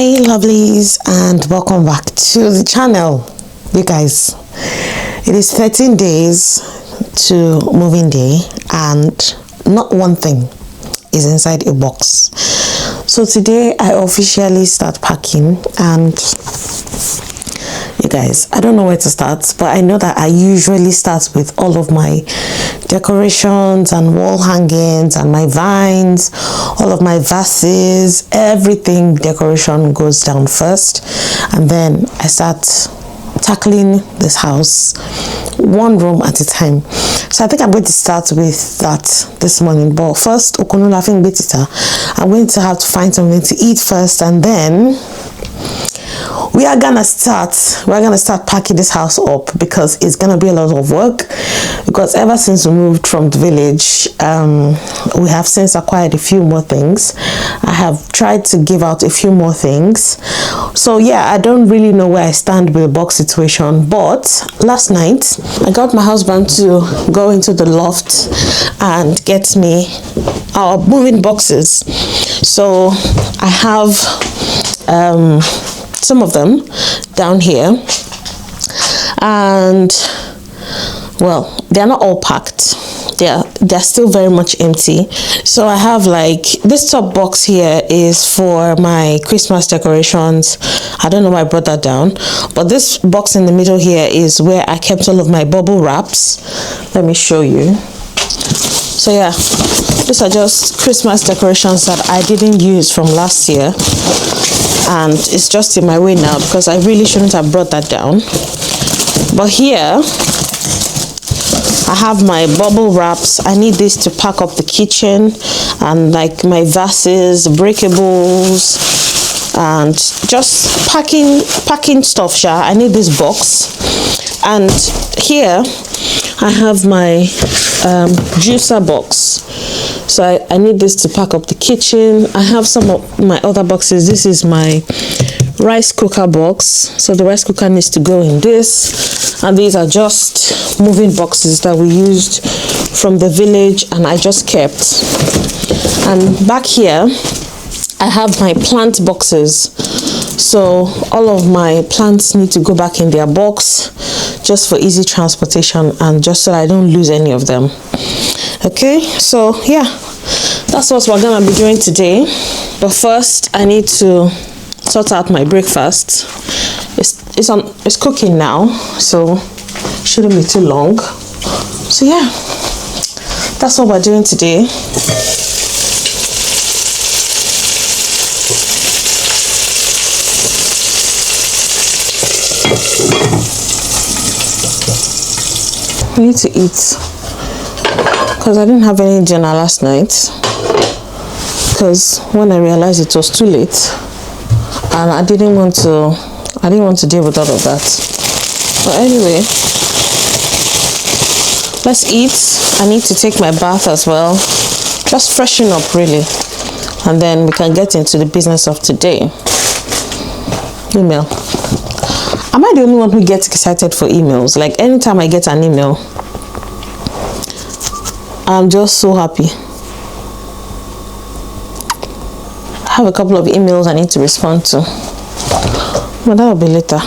Hi lovelies, and welcome back to the channel. You guys, it is 13 days to moving day and not one thing is inside a box. So today I officially start packing, and you guys, I don't know where to start, but I know that I usually start with all of my decorations and wall hangings and my vines, all of my vases, everything decoration goes down first, and then I start tackling this house one room at a time. So I think I'm going to start with that this morning, but first I'm going to have to find something to eat first, and then we're gonna start packing this house up, because it's gonna be a lot of work, because ever since we moved from the village, we have since acquired a few more things. I have tried to give out a few more things, so yeah, I don't really know where I stand with the box situation. But last night I got my husband to go into the loft and get me our moving boxes. So I have some of them down here, and well, they're not all packed, they're still very much empty. So I have, like, this top box here is for my Christmas decorations. I don't know why I brought that down, but this box in the middle here is where I kept all of my bubble wraps. Let me show you. So yeah, these are just Christmas decorations that I didn't use from last year, and it's just in my way now because I really shouldn't have brought that down. But here I have my bubble wraps. I need this to pack up the kitchen, and like my vases, breakables, and just packing stuff. I need this box. And here I have my juicer box. So I need this to pack up the kitchen. I have some of my other boxes. This is my rice cooker box, so the rice cooker needs to go in this, and these are just moving boxes that we used from the village and I just kept. And back here I have my plant boxes, so all of my plants need to go back in their box just for easy transportation and just so I don't lose any of them. Okay, so yeah, that's what we're gonna be doing today. But first I need to sort out my breakfast. It's cooking now, so shouldn't be too long. So yeah, that's what we're doing today. I need to eat because I didn't have any dinner last night, because when I realized it was too late and I didn't want to deal with all of that. But anyway, let's eat. I need to take my bath as well, just freshen up really, and then we can get into the business of today. Email. Am I the only one who gets excited for emails? Like, anytime I get an email, I'm just so happy. I have a couple of emails I need to respond to, but that will be later.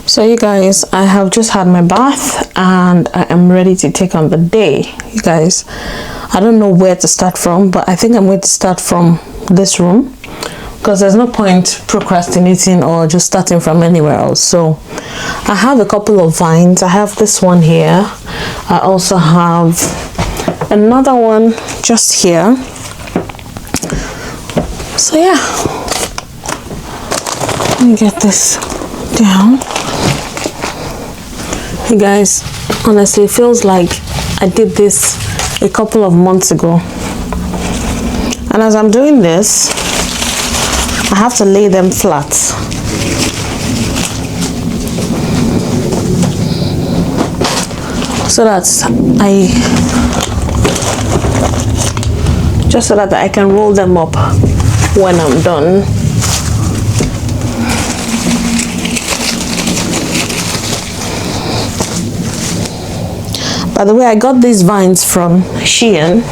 So you guys, I have just had my bath and I am ready to take on the day. You guys, I don't know where to start from, but I think I'm going to start from this room, because there's no point procrastinating or just starting from anywhere else. So I have a couple of vines. I have this one here. I also have another one just here. So yeah, let me get this down. You guys, honestly, it feels like I did this a couple of months ago. And as I'm doing this, I have to lay them flat. So that just so that I can roll them up when I'm done. By the way, I got these vines from Shein,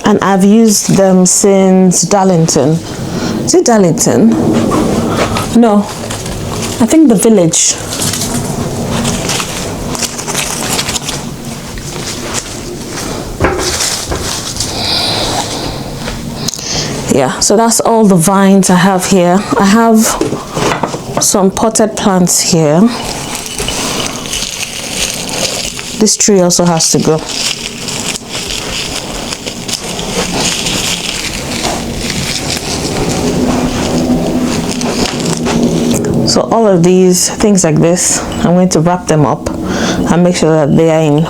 and I've used them since Darlington. Is it Darlington? No, I think the Village. Yeah, so that's all the vines I have here. I have some potted plants here. This tree also has to go. So all of these things like this, I'm going to wrap them up and make sure that they are in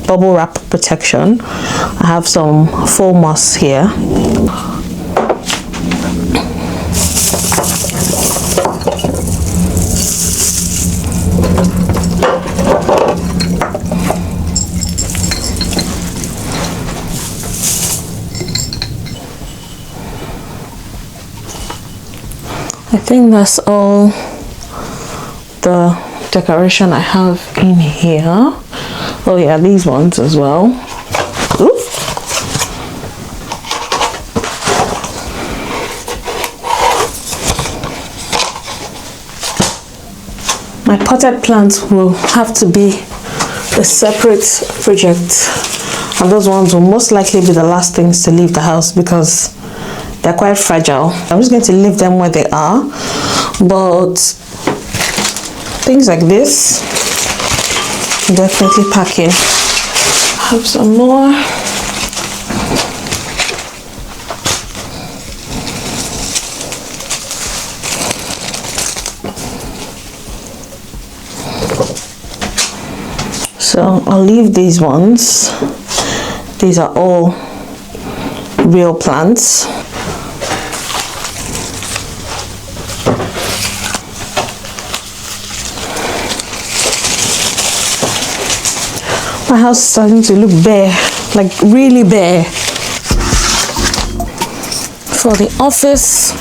bubble wrap protection. I have some faux moss here. I think that's all the decoration I have in here. Oh yeah, these ones as well. Oops. My potted plants will have to be a separate project, and those ones will most likely be the last things to leave the house because they're quite fragile. I'm just going to leave them where they are, but things like this, definitely packing. I have some more. So I'll leave these ones. These are all real plants. My house is starting to look bare, like really bare. For the office,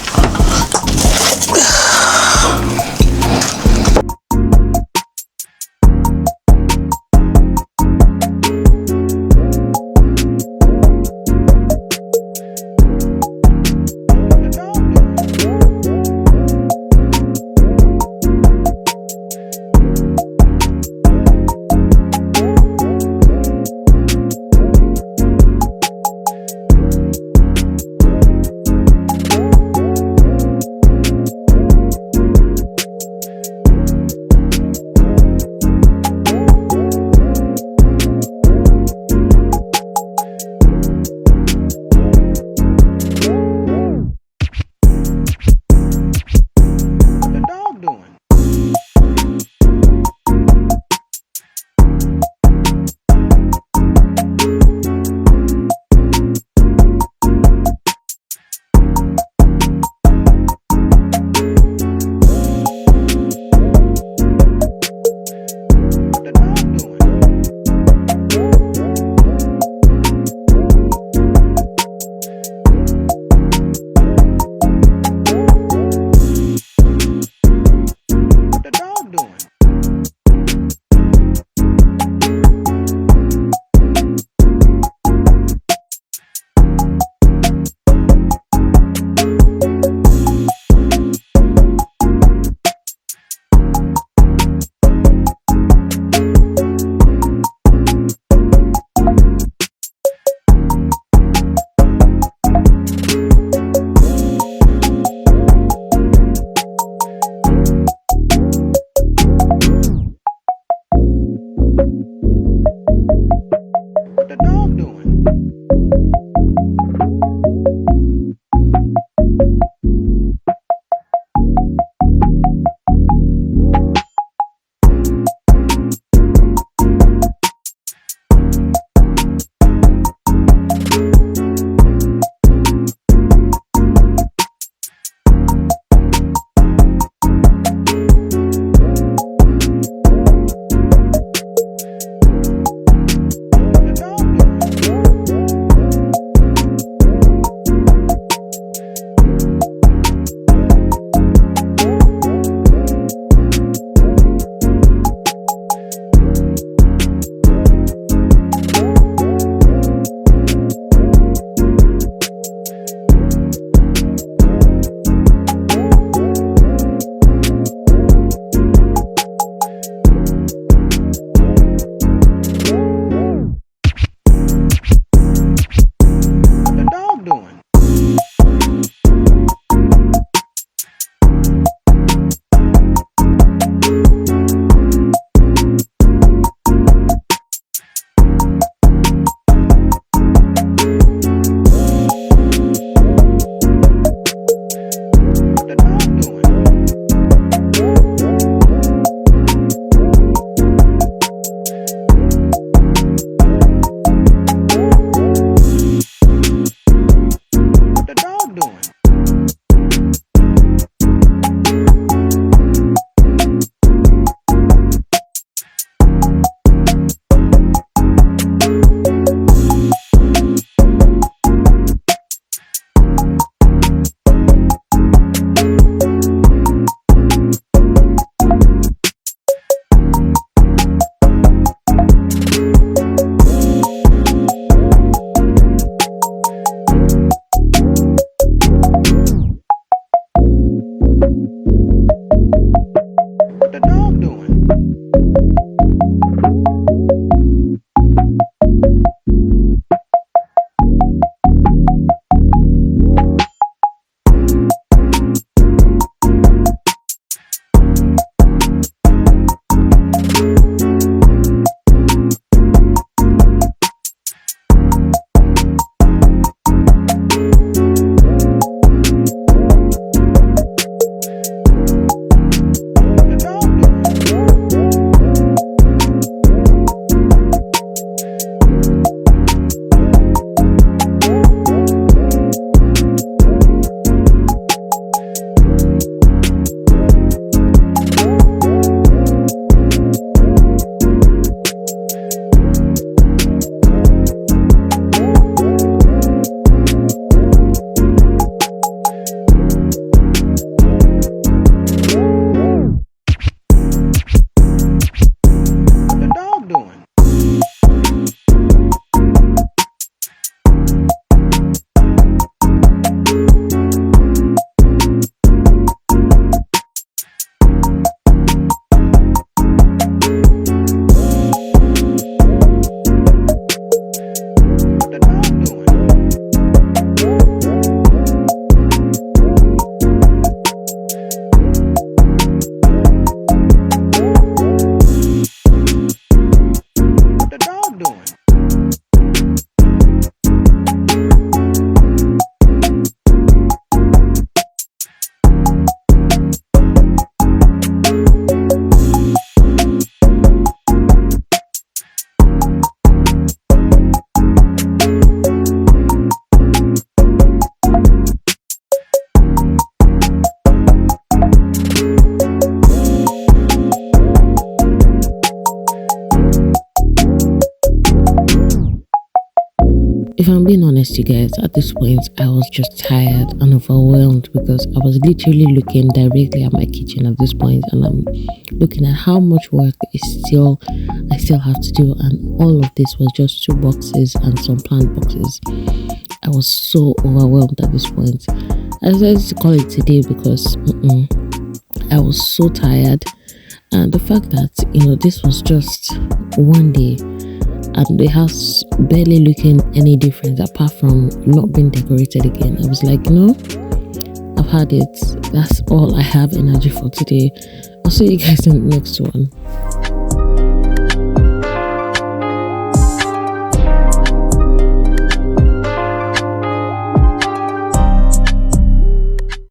if I'm being honest, you guys, at this point, I was just tired and overwhelmed because I was literally looking directly at my kitchen at this point, and I'm looking at how much work I still have to do, and all of this was just 2 boxes and some plant boxes. I was so overwhelmed at this point. I decided to call it today because I was so tired, and the fact that this was just one day and the house barely looking any different apart from not being decorated again. I was like, I've had it. That's all I have energy for today. I'll see you guys in the next one.